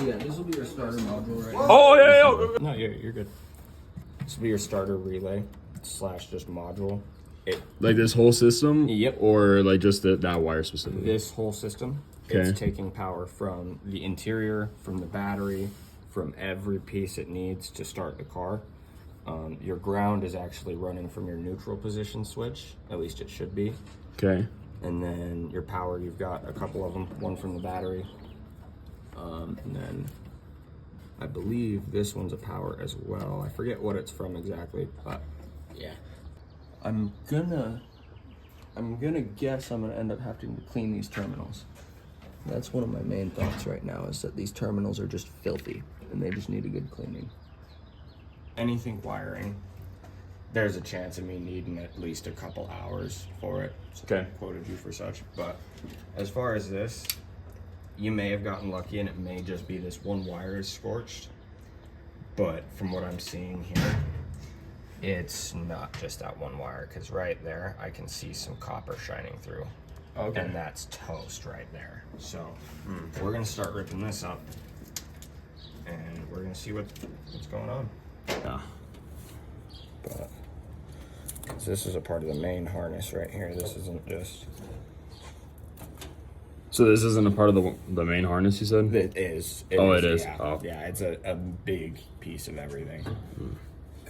Yeah, this will be your starter module right now. Oh, yeah. No, you're good. This will be your starter relay / just module. Like this whole system? Yep. Or like just that wire specifically? This whole system, it's taking power from the interior, from the battery, from every piece it needs to start the car. Your ground is actually running from your neutral position switch, at least it should be. Okay. And then your power, you've got a couple of them, one from the battery. And then I believe this one's a power as well. I forget what it's from exactly, but yeah. I'm gonna guess I'm gonna end up having to clean these terminals. That's one of my main thoughts right now, is that these terminals are just filthy and they just need a good cleaning. Anything wiring, there's a chance of me needing at least a couple hours for it. So Okay. I quoted you for such. But as far as this, you may have gotten lucky and it may just be this one wire is scorched. But from what I'm seeing here, it's not just that one wire, because right there I can see some copper shining through. Okay. And that's toast right there. So we're gonna start ripping this up and we're gonna see what's going on. Yeah. But 'cause this is a part of the main harness right here. This isn't just. So this isn't a part of the main harness, you said? It is. It is. Yeah. Oh. Yeah, it's a big piece of everything.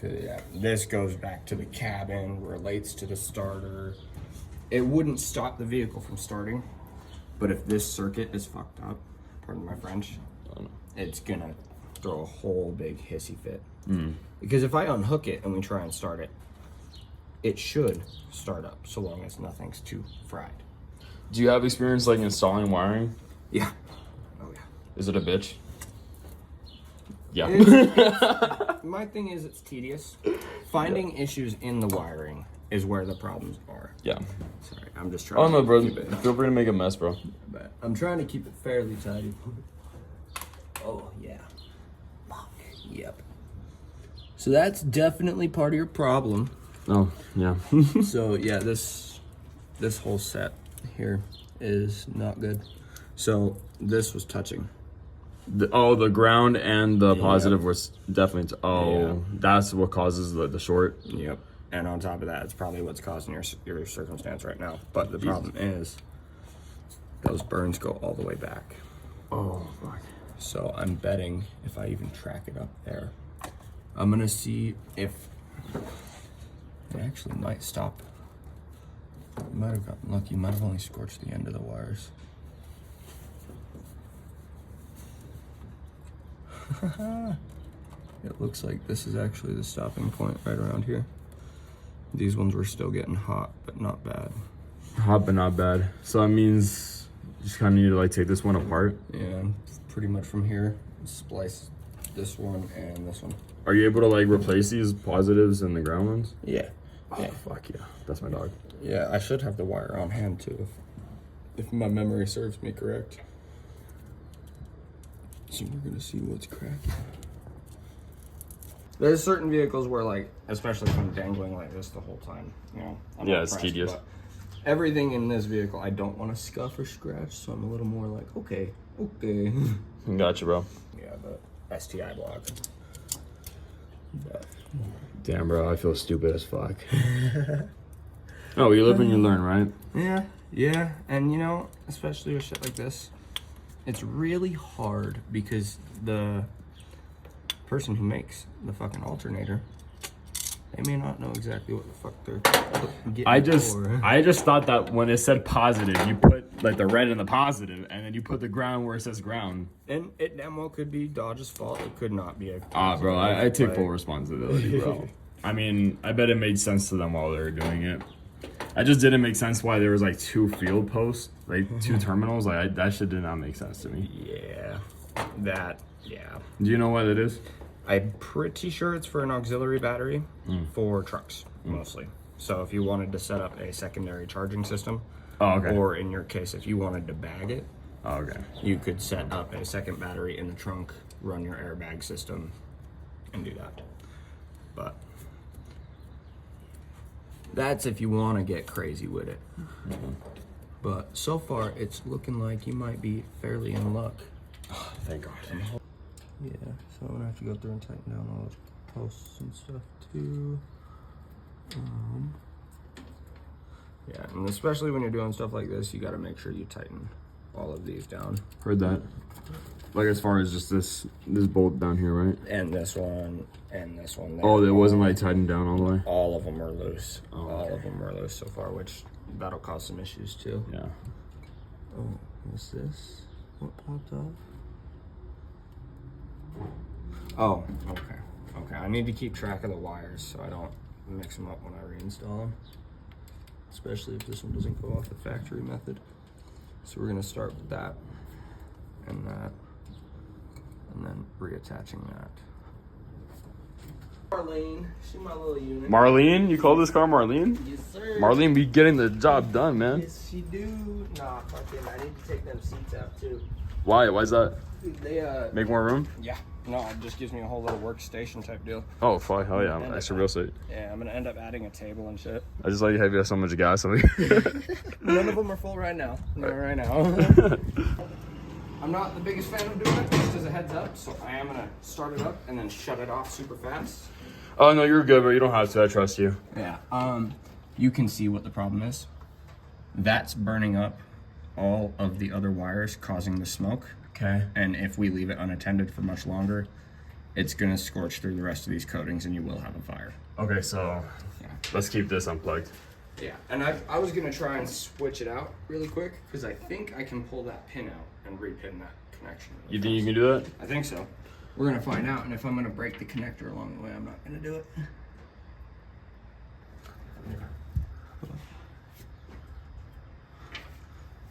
Yeah, this goes back to the cabin, relates to the starter. It wouldn't stop the vehicle from starting, but if this circuit is fucked up, pardon my French, it's gonna throw a whole big hissy fit. Because if I unhook it and we try and start it, it should start up, so long as nothing's too fried. Do you have experience like installing wiring? Yeah. Oh yeah. Is it a bitch? Yeah. My thing is, it's tedious. Finding issues in the wiring is where the problems are. Yeah. Sorry, I'm just trying. Oh no, bro. Keep it, Feel free to make a mess, bro. but I'm trying to keep it fairly tidy. Oh yeah. Fuck. Yep. So that's definitely part of your problem. Oh yeah. So yeah, this whole set here is not good. So this was touching. The ground and the positive was definitely. Yeah. That's what causes the short. Yep. And on top of that, it's probably what's causing your circumstance right now. But the problem is, those burns go all the way back. Oh fuck. So I'm betting if I even track it up there, I'm gonna see if it actually might stop. You might have gotten lucky. You might have only scorched the end of the wires. It looks like this is actually the stopping point right around here. These ones were still getting hot, but not bad. Hot but not bad. So that means you just kind of need to like take this one apart. Yeah, pretty much from here, splice this one and this one. Are you able to like replace these positives and the ground ones? Yeah. Oh, fuck yeah. That's my dog. Yeah, I should have the wire on hand too, if my memory serves me correct. So we're gonna see what's cracked. There's certain vehicles where, like, especially if I'm dangling like this the whole time, you know. I'm Yeah, not it's pressed, tedious. but everything in this vehicle, I don't want to scuff or scratch, so I'm a little more like, okay. Gotcha, bro. Yeah, the STI block. But Damn, bro, I feel stupid as fuck. Oh, you live and you learn, right? yeah, and you know, especially with shit like this, it's really hard because the person who makes the fucking alternator, they may not know exactly what the fuck they're getting. I just thought that when it said positive, you put like the red in the positive, and then you put the ground where it says ground. And it damn well could be Dodge's fault. It could not be a. Bro, I take full responsibility, bro. I mean, I bet it made sense to them while they were doing it. I just didn't make sense why there was like 2 field posts, like 2 terminals. Like that shit did not make sense to me. Yeah, yeah. Do you know what it is? I'm pretty sure it's for an auxiliary battery for trucks, mostly. So if you wanted to set up a secondary charging system, or in your case, if you wanted to bag it, you could set up a second battery in the trunk, run your airbag system, and do that. But that's if you want to get crazy with it. But so far, it's looking like you might be fairly in luck. Thank God. Yeah, so I'm gonna have to go through and tighten down all those posts and stuff too. Yeah, and especially when you're doing stuff like this, you gotta make sure you tighten all of these down. Heard that. Like as far as just this bolt down here, right? And this one, and this one there. Oh, it wasn't like tightened down all the way? All of them are loose. Oh, all of them are loose so far, which that'll cause some issues too. Yeah. Oh, what's this? What popped off? Oh, okay. Okay, I need to keep track of the wires so I don't mix them up when I reinstall them. Especially if this one doesn't go off the factory method. So we're gonna start with that and that, and then reattaching that. Marlene, she's my little unit. Marlene? You call this car Marlene? Yes, sir. Marlene be getting the job done, man. Yes, she do. Nah, fucking, I need to take them seats out too. Why? Why is that? They Make more room? yeah. No, it just gives me a whole little workstation type deal. Oh, fuck. Hell yeah. Extra real estate. Yeah, I'm gonna end up adding a table and shit. I just like how you have so much gas over here. None of them are full right now. No, right now. I'm not the biggest fan of doing it, just as a heads up. So I am gonna start it up and then shut it off super fast. Oh, no, you're good, but you don't have to. I trust you. Yeah. You can see what the problem is. That's burning up all of the other wires, causing the smoke. Okay. And if we leave it unattended for much longer, it's gonna scorch through the rest of these coatings, and you will have a fire. Okay, so Yeah. let's keep this unplugged. Yeah, and I was gonna try and switch it out really quick because I think I can pull that pin out and repin that connection. Really You think you fast. can do that? I think so. We're gonna find out, and if I'm gonna break the connector along the way, I'm not gonna do it.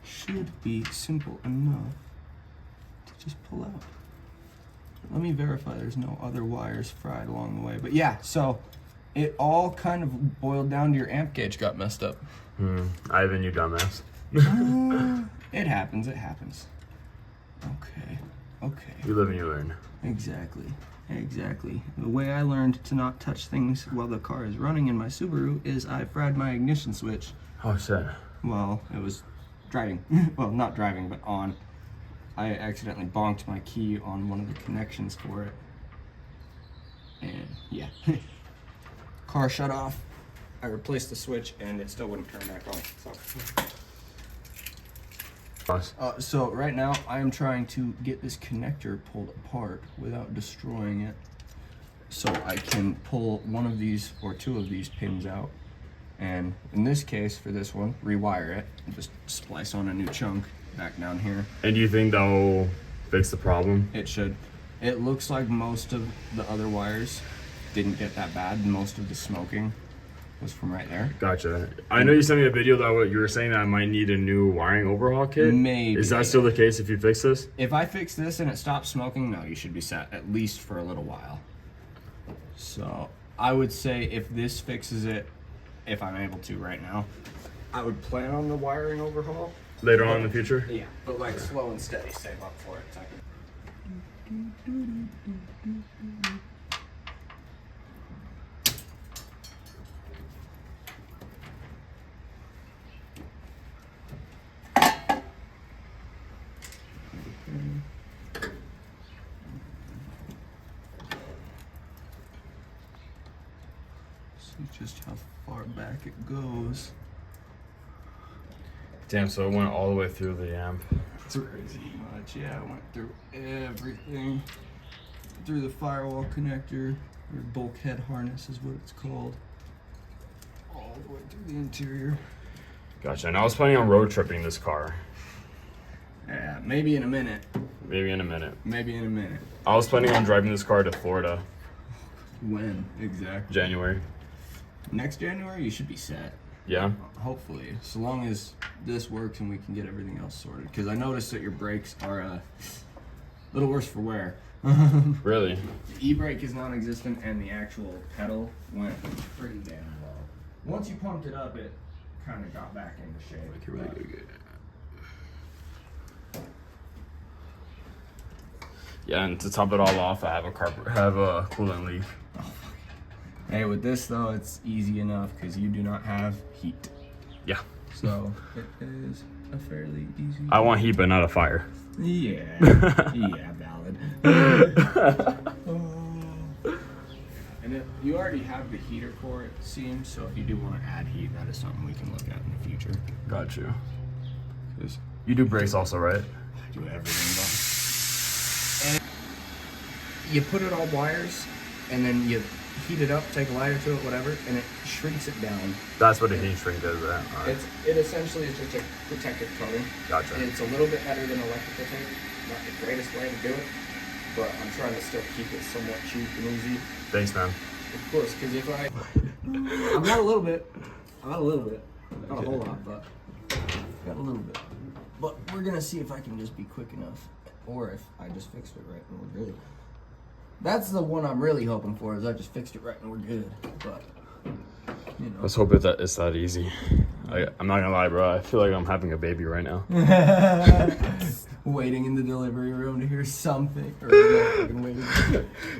Should be simple enough to just pull out. Let me verify there's no other wires fried along the way. But yeah, so it all kind of boiled down to your amp gauge got messed up. Ivan, you dumbass. It happens, it happens. Okay, okay. You live and you learn. Exactly, exactly. The way I learned to not touch things while the car is running in my Subaru is I fried my ignition switch Oh, shit. while it was driving. Well, not driving, but on. I accidentally bonked my key on one of the connections for it. And yeah. Car shut off. I replaced the switch and it still wouldn't turn back on. So right now I am trying to get this connector pulled apart without destroying it, so I can pull one of these or two of these pins out, and in this case for this one rewire it and just splice on a new chunk back down here. And do you think that'll fix the problem? It should. It looks like most of the other wires didn't get that bad. Most of the smoking was from right there. Gotcha. I know you sent me a video that you were saying that I might need a new wiring overhaul kit. Maybe. Is that still the case if you fix this? If I fix this and it stops smoking, no, you should be set at least for a little while. So I would say if this fixes it, if I'm able to right now, I would plan on the wiring overhaul. Later on in the future? Yeah, but like slow and steady, save up for it. See just how far back it goes. Damn, so it went all the way through the amp. Pretty much, yeah. I went through everything. Through the firewall connector, or bulkhead harness is what it's called. All the way through the interior. Gotcha. And I was planning on road tripping this car. Yeah, maybe in a minute. Maybe in a minute. Maybe in a minute. I was planning on driving this car to Florida. When exactly? January. Next January, you should be set. Yeah? Hopefully, so long as this works and we can get everything else sorted. Because I noticed that your brakes are a little worse for wear. Really? The e-brake is non-existent and the actual pedal went pretty damn low. Once you pumped it up, it kind of got back into shape. Really good. Yeah, and to top it all off, I have a coolant leak. Hey, with this though, it's easy enough because you do not have heat. Yeah. So it is a fairly easy. I want heat, but not a fire. Yeah. Yeah, valid. And you already have the heater core, it seems, so if you do want to add heat, that is something we can look at in the future. Got you. You do brakes also, right? I do everything, and you put it all wires, and then you heat it up, take a lighter to it, whatever, and it shrinks it down. That's what a heat shrink does, right? All right. It essentially is just a protective coating. Gotcha. And it's a little bit better than electrical tape. Not the greatest way to do it, but I'm trying to still keep it somewhat cheap and easy. Thanks, man. Of course, because if I've got a little bit. Not a whole lot, but I've got a little bit. But we're gonna see if I can just be quick enough, or if I just fixed it right and we're good. That's the one I'm really hoping for, is I just fixed it right and we're good. But you know. Let's hope it's that easy. I'm not gonna lie, bro. I feel like I'm having a baby right now. Waiting in the delivery room to hear something. Or waiting.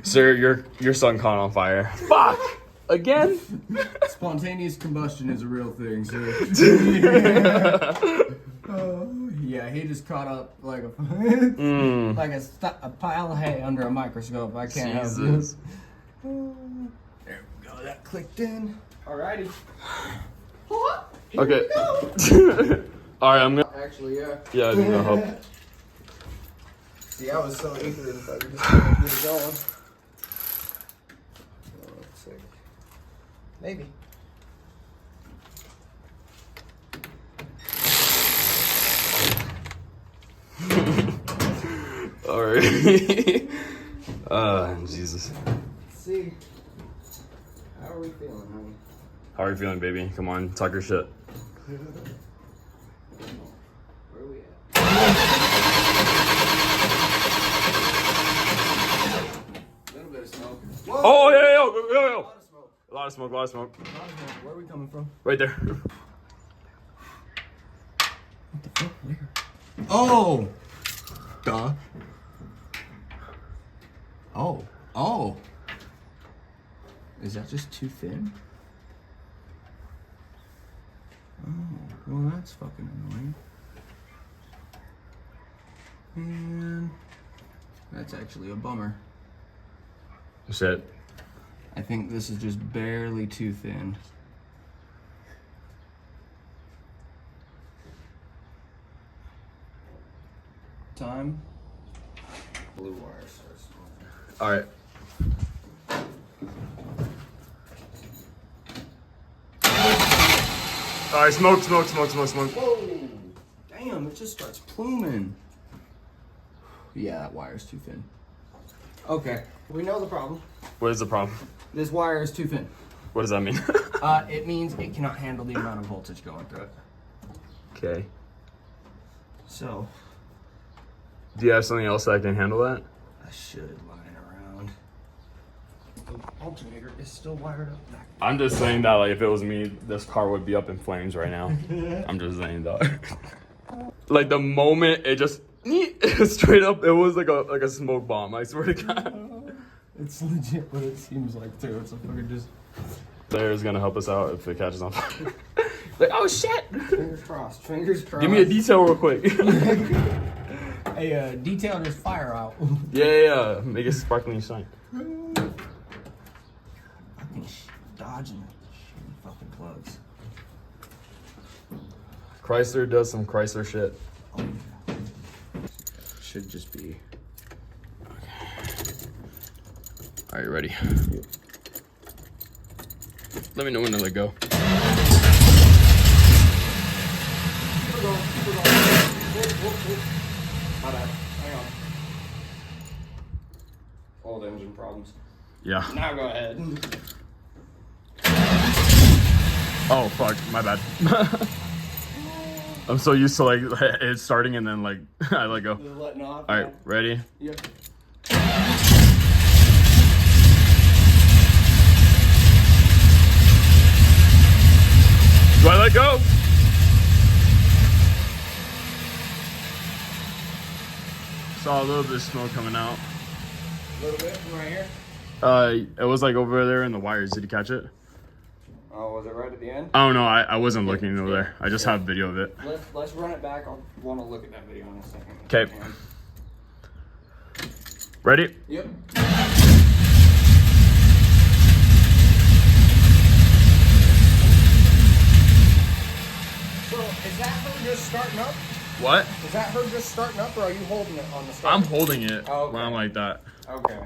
Sir, your son caught on fire. Fuck! Again? Spontaneous combustion is a real thing, sir. Yeah, he just caught up like a like a pile of hay under a microscope. I can't help Jesus. you. There we go. That clicked in. Alrighty. Okay. Alright, I'm gonna. Actually, yeah. Yeah, I'm gonna help. See, I was so eager that I just couldn't get it going. Oh, let's see. Maybe. Alright. Jesus. Let's see. How are we feeling, honey? How are you feeling, baby? Come on, talk your shit. Where are we at? A little bit of smoke. Whoa! Oh, yo. A lot of smoke. A lot of smoke, a lot of smoke. A lot of smoke. Where are we coming from? Right there. What the fuck? Where? Oh! Duh. Oh. Is that just too thin? Oh, well that's fucking annoying. And that's actually a bummer. Shit. I think this is just barely too thin. Time. Blue wire starts smoking. Alright. Alright, smoke. Whoa! Damn, it just starts pluming. Yeah, that wire's too thin. Okay, we know the problem. What is the problem? This wire is too thin. What does that mean? It means it cannot handle the amount of voltage going through it. Okay. So, Do you have something else that can handle that? I should lying around. The alternator is still wired up back. I'm just saying that, like, if it was me, this car would be up in flames right now. I'm just saying, dog. Like, the moment it just straight up, it was like a smoke bomb. I swear to God. It's legit what it seems like too. It's a fucking just. Claire's gonna help us out if it catches on fire. Like, oh shit! Fingers crossed. Fingers crossed. Give me a detail real quick. Hey, detail this fire out. Yeah. Make it sparkling shine. Fucking dodging fucking plugs. Chrysler does some Chrysler shit. Oh, yeah. Should just be. Are you ready? Let me know when to let go. Keep it going. Whoop. My bad. Hang on. Old engine problems. Yeah. Now go ahead. Oh fuck, my bad. I'm so used to like it starting and then like I let go. Letting off. All right, ready? Yep. Do I let go? Saw a little bit of smoke coming out. A little bit from right here. It was like over there in the wires. Did you catch it? Oh, was it right at the end? I don't know. I wasn't looking over there. I just have video of it. Let's run it back. I want to look at that video in a second. Okay. Ready? Yep. So, is that her just starting up? What? Is that her just starting up, or are you holding it on the start? I'm holding it Oh, okay. when I'm like that. Okay.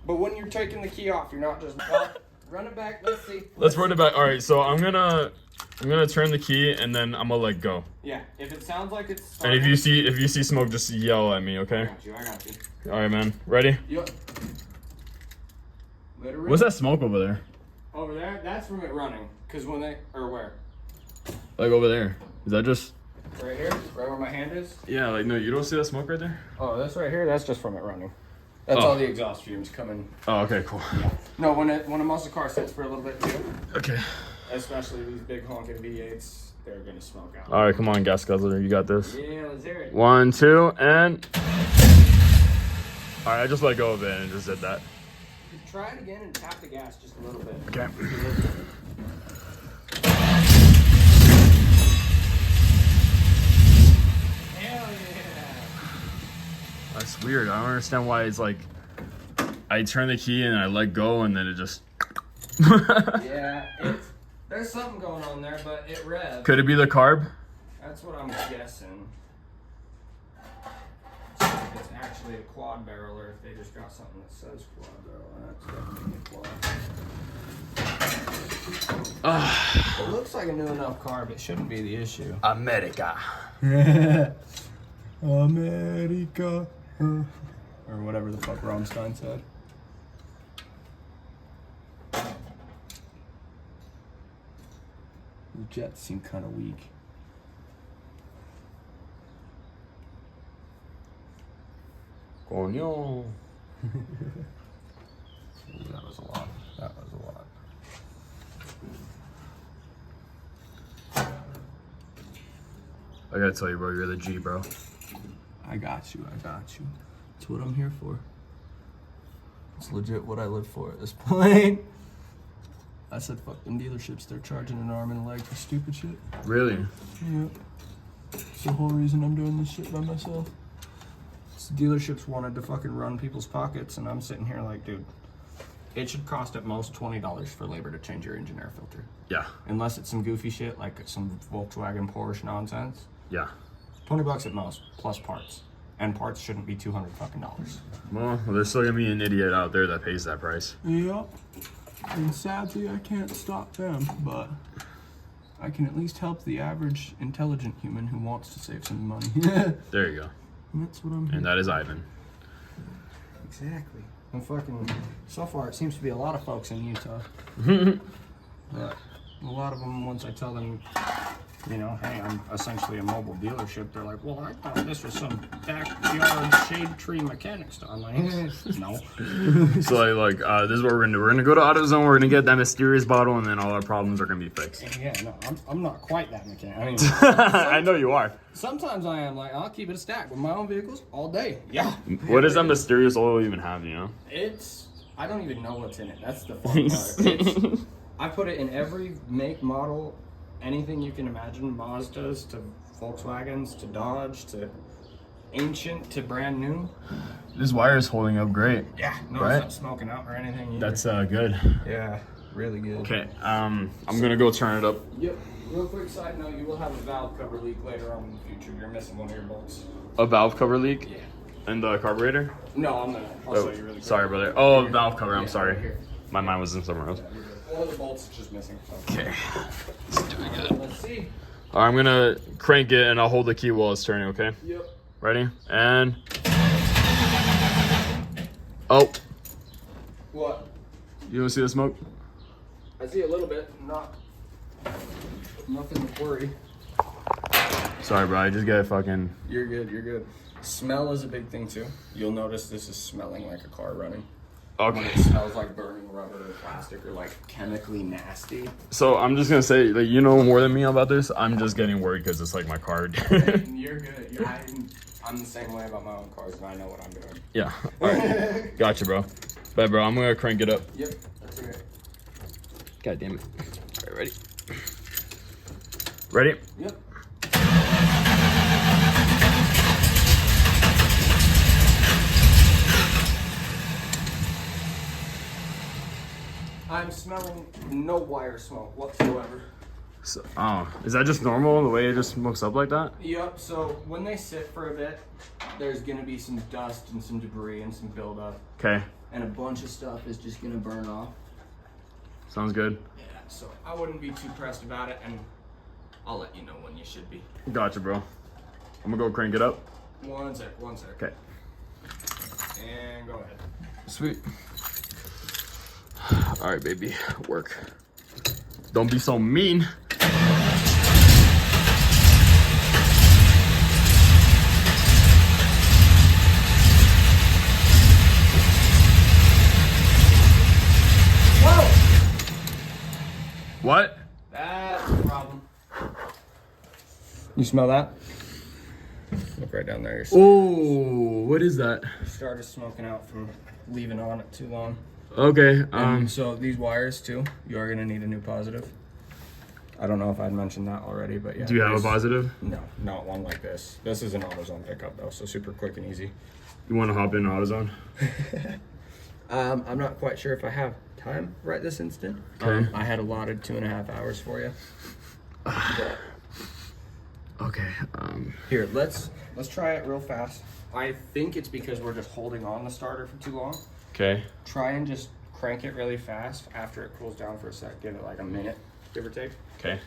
But when you're taking the key off, you're not just... Well, run it back. Let's see. Let's run it back. All right, so I'm gonna turn the key and then I'm gonna let go. Yeah. If it sounds like it's And starting... if you see smoke, just yell at me, okay? I got you. All right, man. Ready? Yep. Let her rip. What's that smoke over there? Over there? That's from it running. Because when they... Or where? Like over there? Is that just? Right here? Right where my hand is? Yeah. Like no, you don't see that smoke right there? Oh, that's right here? That's just from it running. That's Oh. all the exhaust fumes coming. Oh, okay, cool. No, when a muscle car sits for a little bit too, Okay. especially these big honking V8s, they're gonna smoke out. All right, come on, gas guzzler, you got this. Yeah, let's hear it. 1, 2, and. All right, I just let go of it and just did that. You can try it again and tap the gas just a little bit. Okay. Hell yeah! That's weird. I don't understand why it's like. I turn the key and I let go and then it just. Yeah, there's something going on there, but it revs. Could it be the carb? That's what I'm guessing. So if it's actually a quad barrel or if they just got something that says quad barrel. That's definitely a quad. It looks like a new enough carb. It shouldn't be the issue. America. America. Or whatever the fuck Rammstein said. The jets seem kind of weak. Coño. That was a lot. That was a lot. I gotta tell you, bro, you're the G, bro. I got you. I got you. That's what I'm here for. It's legit what I live for at this point. I said, fuck them dealerships. They're charging an arm and a leg for stupid shit. Really? Yep. It's the whole reason I'm doing this shit by myself. It's dealerships wanted to fucking run people's pockets, and I'm sitting here like, dude, it should cost at most $20 for labor to change your engine air filter. Yeah. Unless it's some goofy shit like some Volkswagen Porsche nonsense. Yeah. $20 at most, plus parts. And parts shouldn't be $200 fucking dollars. Well, there's still gonna be an idiot out there that pays that price. Yep. And sadly, I can't stop them, but I can at least help the average intelligent human who wants to save some money. There you go. And that's what I'm here. And that is Ivan. Exactly. And fucking, so far it seems to be a lot of folks in Utah. But a lot of them, once I tell them, you know, hey, I'm essentially a mobile dealership, they're like, well, I thought this was some backyard shade tree mechanic store. I'm like, no. So like, this is what we're gonna do. We're gonna go to AutoZone. We're gonna get that mysterious bottle, and then all our problems are gonna be fixed. Yeah, no, I'm not quite that mechanic. I mean, I know you are. sometimes I am like, I'll keep it a stack with my own vehicles all day. Yeah. What does that mysterious oil even have? You know? I don't even know what's in it. That's the fun part. I put it in every make, model, anything you can imagine. Mazdas to Volkswagens to Dodge to ancient to brand new. This wire is holding up great. Yeah, no, Right? it's not smoking out or anything either. That's good. Yeah, really good. Okay. I'm gonna go turn it up. Yep. Real quick side note, you will have a valve cover leak later on in the future. You're missing one of your bolts. A valve cover leak. Yeah. In the carburetor. No, I'm gonna. I'll show you really quick. Sorry, brother. Oh, valve cover. I'm Yeah, sorry. right here. My mind was in somewhere else. Yeah, you're good. One of the bolts is just missing. So. Okay. Let's see. All right, I'm gonna crank it and I'll hold the key while it's turning. Okay. Yep. Ready? And. Oh. What? You don't see the smoke? I see a little bit. Nothing to worry. Sorry, bro. I just got fucking. You're good. You're good. Smell is a big thing too. You'll notice this is smelling like a car running. When Okay. it smells like burning rubber or plastic or like chemically nasty. So I'm just gonna say, like, you know more than me about this. I'm just getting worried because it's like my card. You're good. I'm the same way about my own cars, and I know what I'm doing. Yeah. All right. Gotcha, bro. Bet, bro. I'm gonna crank it up. Yep. That's okay. God damn it. All right, ready? Ready? Yep. I'm smelling no wire smoke whatsoever. So, oh, is that just normal, the way it just smokes up like that? Yep, so when they sit for a bit, there's gonna be some dust and some debris and some buildup. Okay. And a bunch of stuff is just gonna burn off. Sounds good. Yeah, so I wouldn't be too pressed about it, and I'll let you know when you should be. Gotcha, bro. I'm gonna go crank it up. One sec. Okay. And go ahead. Sweet. All right, baby, work. Don't be so mean. Whoa! What? That's the problem. You smell that? Look right down there. Oh, what is that? Started smoking out from leaving on it too long. Okay. So these wires too, you are gonna need a new positive. I don't know if I'd mentioned that already, but yeah. Do you have a positive? No, not one like this. This is an AutoZone pickup though, so super quick and easy. You want to hop in AutoZone? I'm not quite sure if I have time right this instant. Okay. I had allotted 2.5 hours for you. But Okay. here, let's try it real fast. I think it's because we're just holding on the starter for too long. Okay. Try and just crank it really fast after it cools down for a sec. Give it like a minute, give or take. Okay.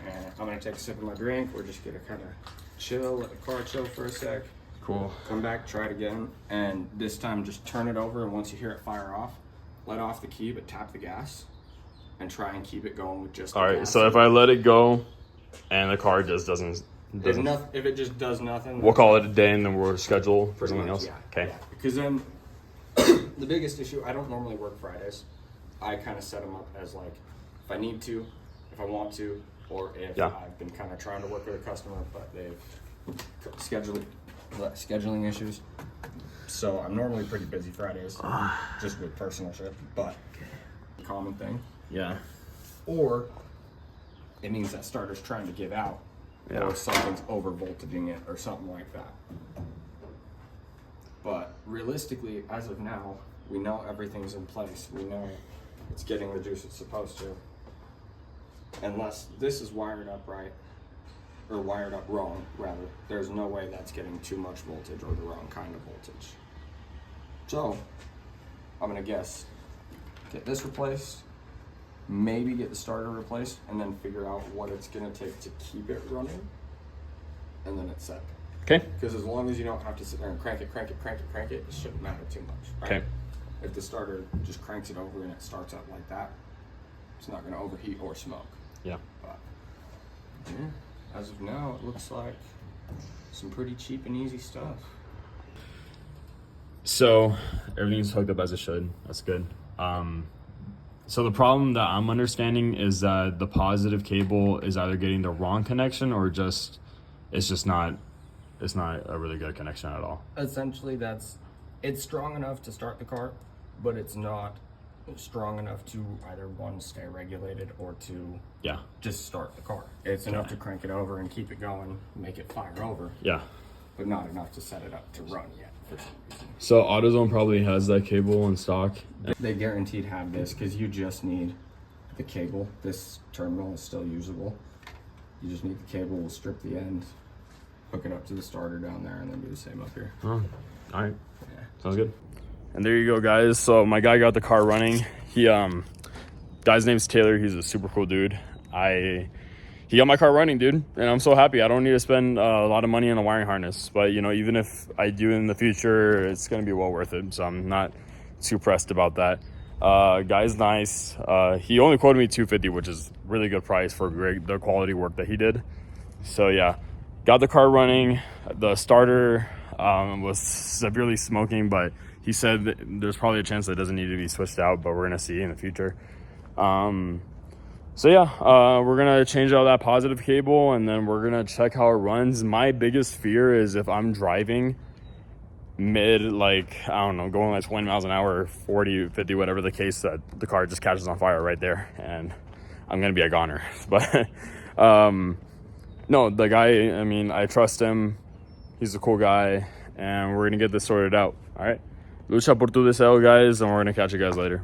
And I'm gonna take a sip of my drink. We're just gonna kind of chill, let the car chill for a sec. Cool. Come back, try it again, and this time just turn it over. And once you hear it fire off, let off the key, but tap the gas, and try and keep it going with just the All right. gas. So if I let it go, and the car just doesn't, If it just does nothing, we'll call it a day, and then we'll schedule for pretty something much, else. yeah. Okay. Yeah. Because then the biggest issue, I don't normally work Fridays. I kind of set them up as like, if I need to, if I want to, or if Yeah. I've been kind of trying to work with a customer, but they've scheduling issues. So I'm normally pretty busy Fridays, just with personal shit, but common thing. Yeah. Or it means that starter's trying to give out, Yeah. or something's over voltaging it, or something like that. But realistically, as of now, we know everything's in place. We know it's getting the juice it's supposed to. Unless this is wired up right, or wired up wrong, rather, there's no way that's getting too much voltage or the wrong kind of voltage. So, I'm gonna guess, get this replaced, maybe get the starter replaced, and then figure out what it's gonna take to keep it running, and then it's set. Okay. Because as long as you don't have to sit there and crank it, it shouldn't matter too much, right? Okay. If the starter just cranks it over and it starts up like that, it's not gonna overheat or smoke. Yeah. But yeah, as of now, it looks like some pretty cheap and easy stuff. So everything's hooked up as it should. That's good. So the problem that I'm understanding is that the positive cable is either getting the wrong connection or it's not a really good connection at all. Essentially, it's strong enough to start the car, but it's not strong enough to either one, stay regulated, or to Yeah. just start the car. It's enough to crank it over and keep it going, make it fire over, Yeah. but not enough to set it up to run yet for some reason. So AutoZone probably has that cable in stock. They guaranteed have this because you just need the cable. This terminal is still usable. You just need the cable. We'll strip the end, hook it up to the starter down there, and then do the same up here. Oh, all right. Yeah. Sounds good. And there you go, guys. So my guy got the car running. Guy's name's Taylor. He's a super cool dude. He got my car running, dude, and I'm so happy. I don't need to spend a lot of money on a wiring harness, but you know, even if I do in the future, it's gonna be well worth it. So I'm not too pressed about that. Guy's nice. He only quoted me $250, which is really good price for the quality work that he did. So yeah, got the car running. The starter was severely smoking, but he said that there's probably a chance that it doesn't need to be switched out, but we're gonna see in the future. So yeah, we're gonna change out that positive cable, and then we're gonna check how it runs. My biggest fear is if I'm driving mid, like, I don't know, going like 20 miles an hour, 40, 50, whatever the case, that the car just catches on fire right there, and I'm gonna be a goner. But no, the guy, I mean, I trust him. He's a cool guy, and we're gonna get this sorted out. All right, lucha por tu deseo, guys, and we're gonna catch you guys later.